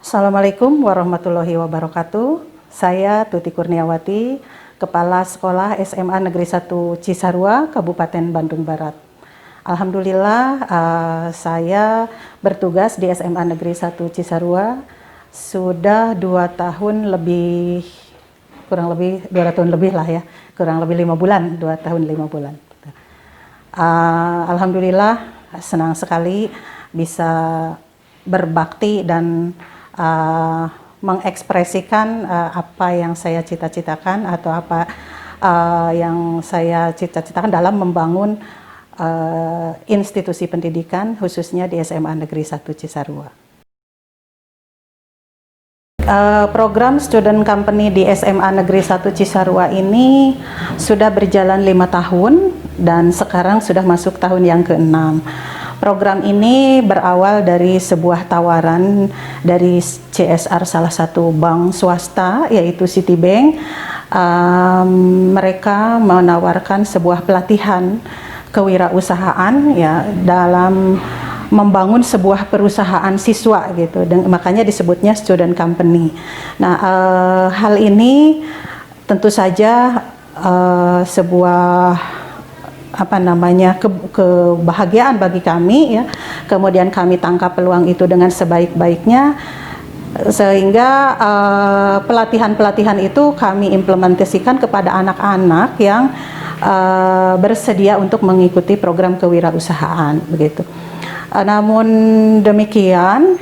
Assalamualaikum warahmatullahi wabarakatuh. Saya Tuti Kurniawati, Kepala Sekolah SMA Negeri 1 Cisarua, Kabupaten Bandung Barat. Alhamdulillah, saya bertugas di SMA Negeri 1 Cisarua sudah 2 tahun lebih, kurang lebih 2 tahun lebih lah ya, kurang lebih 5 bulan, 2 tahun 5 bulan. Alhamdulillah, senang sekali bisa berbakti dan mengekspresikan apa yang saya cita-citakan atau apa yang saya cita-citakan dalam membangun institusi pendidikan khususnya di SMA Negeri 1 Cisarua. Program Student Company di SMA Negeri 1 Cisarua ini sudah berjalan 5 tahun dan sekarang sudah masuk tahun yang ke-6. Program ini berawal dari sebuah tawaran dari CSR salah satu bank swasta yaitu Citibank. Mereka menawarkan sebuah pelatihan kewirausahaan ya dalam membangun sebuah perusahaan siswa gitu, dan makanya disebutnya student company. Nah, hal ini tentu saja sebuah kebahagiaan bagi kami ya. Kemudian kami tangkap peluang itu dengan sebaik-baiknya sehingga pelatihan-pelatihan itu kami implementasikan kepada anak-anak yang bersedia untuk mengikuti program kewirausahaan begitu. Namun demikian,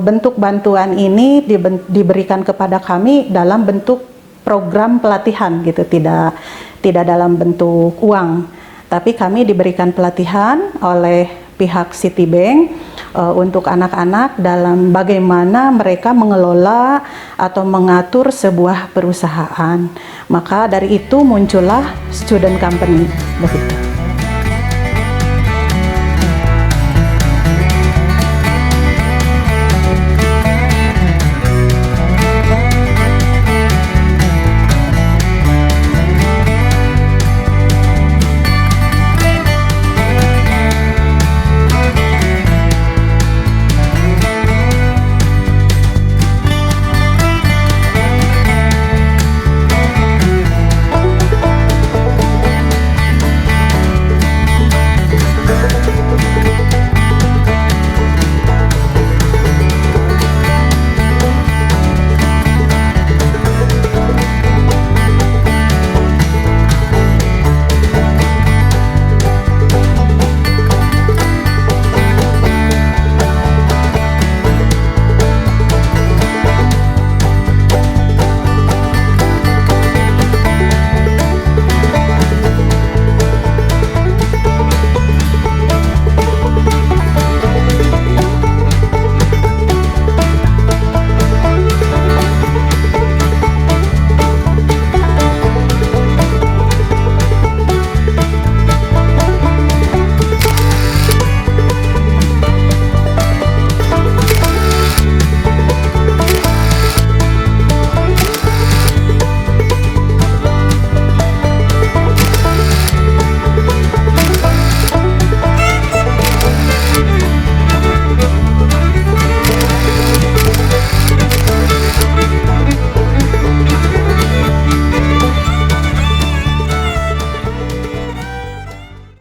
bentuk bantuan ini diberikan kepada kami dalam bentuk program pelatihan gitu, tidak dalam bentuk uang. Tapi kami diberikan pelatihan oleh pihak Citibank untuk anak-anak dalam bagaimana mereka mengelola atau mengatur sebuah perusahaan. Maka dari itu muncullah student company begitu.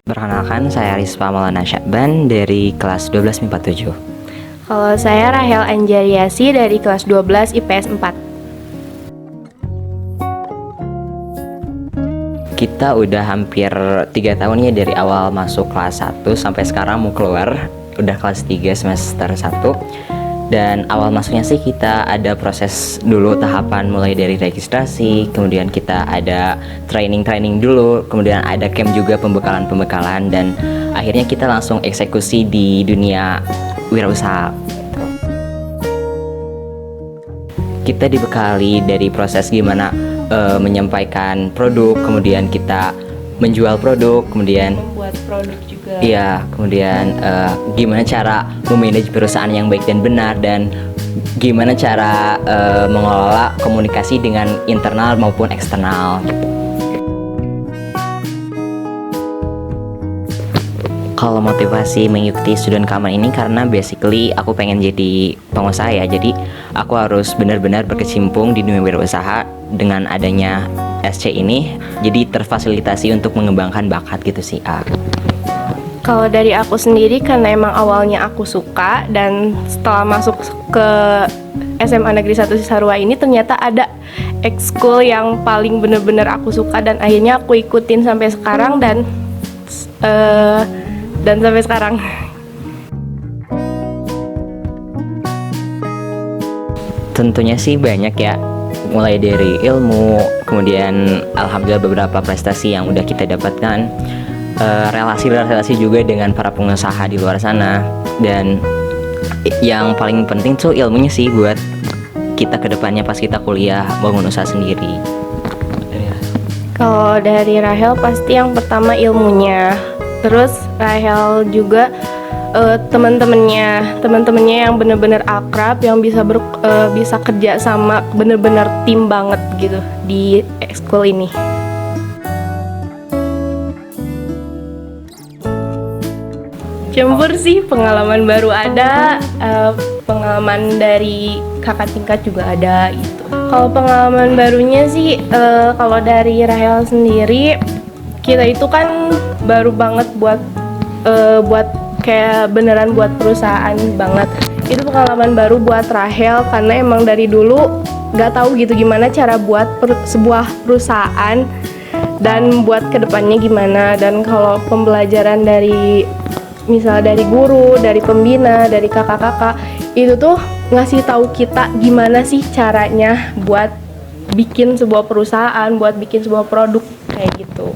Perkenalkan, saya Rispa Maulana Syakban dari kelas 12 MIPA 7. Kalau saya Rahel Anjariasi dari kelas 12 IPS 4. Kita udah hampir 3 tahun ya dari awal masuk kelas 1 sampai sekarang mau keluar, udah kelas 3 semester 1. Dan awal masuknya sih kita ada proses dulu tahapan mulai dari registrasi, kemudian kita ada training dulu, kemudian ada camp juga pembekalan dan akhirnya kita langsung eksekusi di dunia wirausaha. Kita dibekali dari proses gimana menyampaikan produk, kemudian kita menjual produk, kemudian Membuat produk juga. iya, kemudian gimana cara memanage perusahaan yang baik dan benar, dan gimana cara mengelola komunikasi dengan internal maupun eksternal gitu. Kalau motivasi mengikuti student common ini karena basically aku pengen jadi pengusaha ya. Jadi aku harus benar-benar berkecimpung di dunia wirausaha. Dengan adanya SC ini jadi terfasilitasi untuk mengembangkan bakat gitu sih. Kalau dari aku sendiri karena emang awalnya aku suka, dan setelah masuk ke SMA Negeri 1 Cisarua ini ternyata ada ekskul yang paling bener-bener aku suka, dan akhirnya aku ikutin sampai sekarang dan sampai sekarang. Tentunya sih banyak ya, mulai dari ilmu, kemudian alhamdulillah beberapa prestasi yang udah kita dapatkan, relasi juga dengan para pengusaha di luar sana, dan yang paling penting tuh ilmunya sih buat kita kedepannya pas kita kuliah bangun usaha sendiri. Kalau dari Rahel pasti yang pertama ilmunya. Terus Rahel juga teman-temannya yang benar-benar akrab, yang bisa kerja sama benar-benar tim banget gitu di ekskul ini. Campur sih, pengalaman baru ada, pengalaman dari kakak tingkat juga ada gitu. Kalau pengalaman barunya sih, kalau dari Rahel sendiri, kita itu kan baru banget buat kayak beneran buat perusahaan banget. Itu pengalaman baru buat Rahel karena emang dari dulu nggak tahu gitu gimana cara buat sebuah perusahaan dan buat kedepannya gimana. Dan kalau pembelajaran dari misal dari guru, dari pembina, dari kakak-kakak, itu tuh ngasih tahu kita gimana sih caranya buat bikin sebuah perusahaan, buat bikin sebuah produk kayak gitu.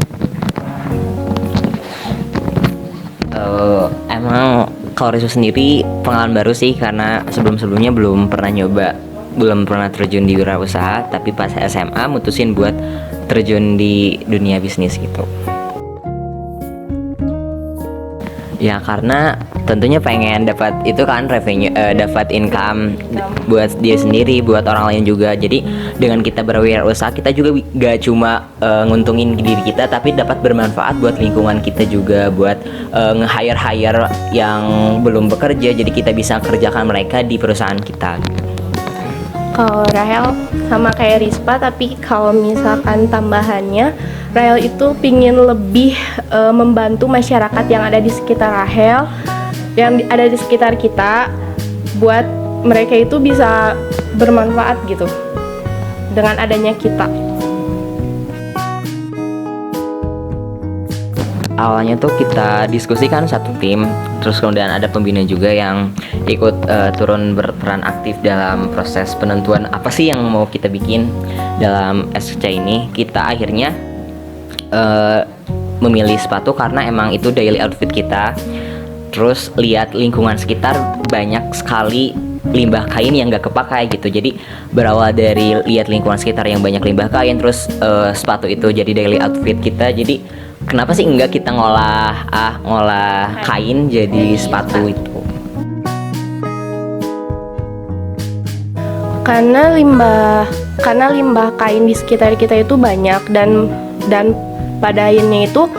Emang kalau Rizu sendiri pengalaman baru sih, karena sebelumnya belum pernah terjun di wirausaha, tapi pas SMA mutusin buat terjun di dunia bisnis gitu. Ya karena tentunya pengen dapat itu kan revenue, dapat income buat dia sendiri, buat orang lain juga. Jadi dengan kita berwirausaha, kita juga gak cuma nguntungin diri kita, tapi dapat bermanfaat buat lingkungan kita juga, buat nge-hire yang belum bekerja, jadi kita bisa kerjakan mereka di perusahaan kita. Kalau Rahel sama kayak Rispa, tapi kalau misalkan tambahannya, Rahel itu pingin lebih membantu masyarakat yang ada di sekitar Rahel, yang ada di sekitar kita, buat mereka itu bisa bermanfaat gitu dengan adanya kita. Awalnya tuh kita diskusikan satu tim, terus kemudian ada pembina juga yang ikut turun berperan aktif dalam proses penentuan apa sih yang mau kita bikin dalam SC ini. Kita akhirnya memilih sepatu karena emang itu daily outfit kita. Terus lihat lingkungan sekitar, banyak sekali limbah kain yang gak kepakai gitu. Jadi berawal dari lihat lingkungan sekitar yang banyak limbah kain, terus sepatu itu jadi daily outfit kita. Jadi kenapa sih enggak kita ngolah kain jadi sepatu itu? Karena limbah kain di sekitar kita itu banyak, dan pada akhirnya itu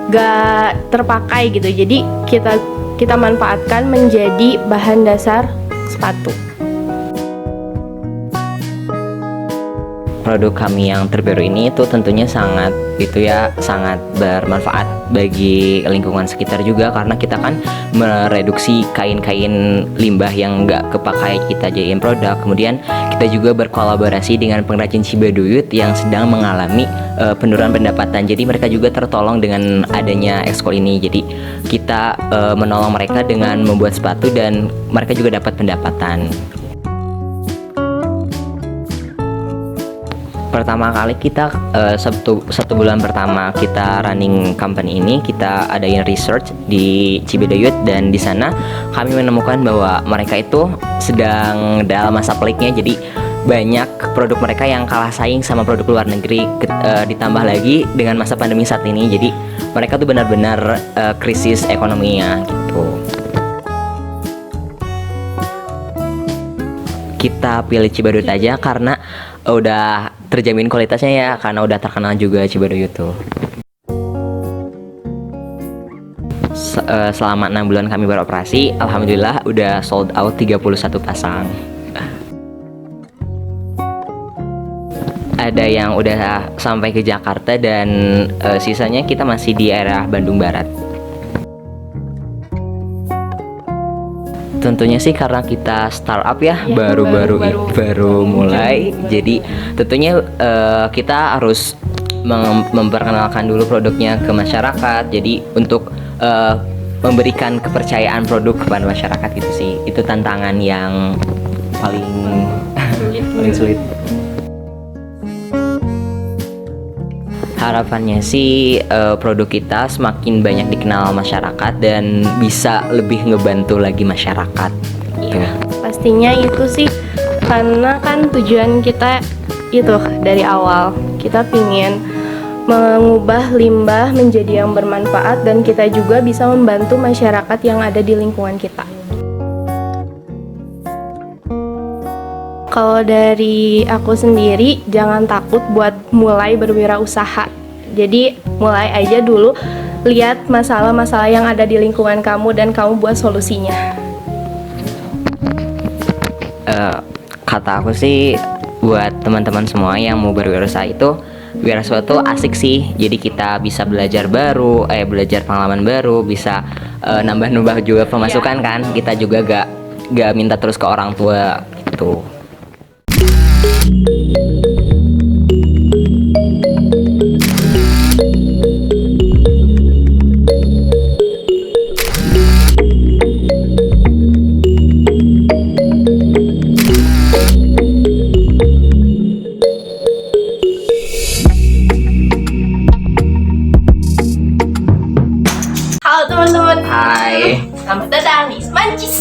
gak terpakai gitu. Jadi kita manfaatkan menjadi bahan dasar sepatu. Produk kami yang terbaru ini itu tentunya sangat bermanfaat bagi lingkungan sekitar juga, karena kita kan mereduksi kain-kain limbah yang nggak kepakai kita jadiin produk. Kemudian kita juga berkolaborasi dengan pengrajin Cibaduyut yang sedang mengalami penurunan pendapatan, jadi mereka juga tertolong dengan adanya ekskul ini. Jadi kita menolong mereka dengan membuat sepatu dan mereka juga dapat pendapatan. Pertama kali kita satu bulan pertama kita running company ini, kita adain research di Cibaduyut, dan di sana kami menemukan bahwa mereka itu sedang dalam masa peliknya. Jadi banyak produk mereka yang kalah saing sama produk luar negeri, ditambah lagi dengan masa pandemi saat ini. Jadi mereka tuh benar-benar krisis ekonominya gitu. Kita pilih Cibaduyut aja karena udah terjamin kualitasnya ya, karena udah terkenal juga Cibaduyut tuh. selama 6 bulan kami beroperasi, alhamdulillah udah sold out 31 pasang. Ada yang udah sampai ke Jakarta dan sisanya kita masih di area Bandung Barat. Tentunya sih karena kita startup ya, baru mulai. Jadi tentunya kita harus memperkenalkan dulu produknya ke masyarakat. Jadi untuk memberikan kepercayaan produk kepada masyarakat gitu sih. Itu tantangan yang paling sulit. Harapannya sih produk kita semakin banyak dikenal masyarakat dan bisa lebih ngebantu lagi masyarakat. Iya, pastinya itu sih karena kan tujuan kita itu dari awal kita pingin mengubah limbah menjadi yang bermanfaat dan kita juga bisa membantu masyarakat yang ada di lingkungan kita. Kalau dari aku sendiri, jangan takut buat mulai berwirausaha. Jadi mulai aja dulu, lihat masalah-masalah yang ada di lingkungan kamu dan kamu buat solusinya. Kata aku sih buat teman-teman semua yang mau berwirausaha itu, wirausaha itu asik sih. Jadi kita bisa belajar pengalaman baru, bisa nambah-nambah juga pemasukan kan. Kita juga gak minta terus ke orang tua gitu. Halo teman-teman. Hai. Selamat datang di Smancis.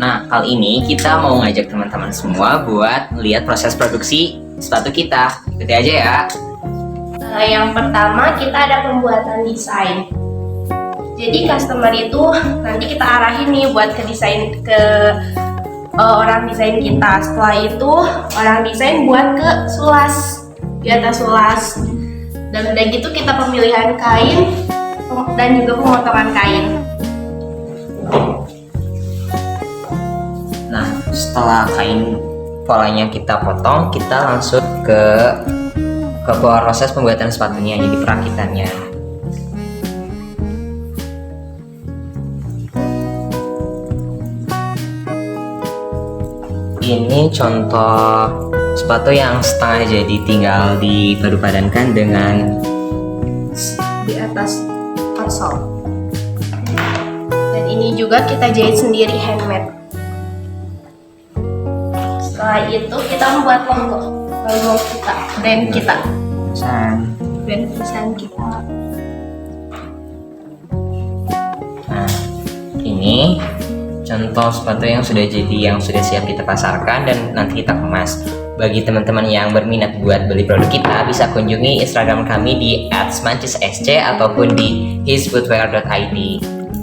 Nah, kali ini kita mau ngajak teman-teman semua buat lihat proses produksi sepatu kita. Ikuti aja ya. Yang pertama kita ada pembuatan desain. Jadi customer itu nanti kita arahin nih buat ke orang desain kita. Setelah itu orang desain buat ke sulas, di atas sulas. Dan udah gitu kita pemilihan kain dan juga pemotongan kain. Nah, setelah kain polanya kita potong, kita langsung ke proses pembuatan sepatunya, jadi perakitannya. Ini contoh sepatu yang setengah jadi, tinggal dipadupadankan dengan Di atas konsol. Dan ini juga kita jahit sendiri handmade. Setelah itu kita membuat logo kita, brand kita, brand perusahaan kita. Nah, ini contoh sepatu yang sudah jadi, yang sudah siap kita pasarkan dan nanti kita kemas. Bagi teman-teman yang berminat buat beli produk kita, bisa kunjungi Instagram kami di @smanchissc ataupun di hisfootwear.id.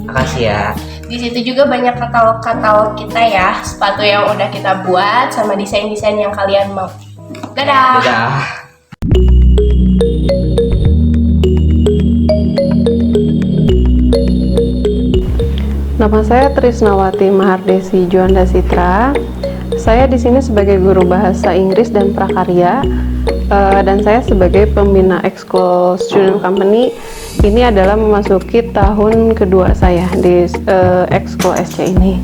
Makasih ya. Di situ juga banyak katalog-katalog kita ya, sepatu yang udah kita buat sama desain-desain yang kalian mau. Dadah. Dadah. Nama saya Trisnawati Mahardesi Juanda Citra. Saya di sini sebagai guru bahasa Inggris dan prakarya, dan saya sebagai pembina Ekskul Student Company. Ini adalah memasuki tahun kedua saya di Ekskul SC ini.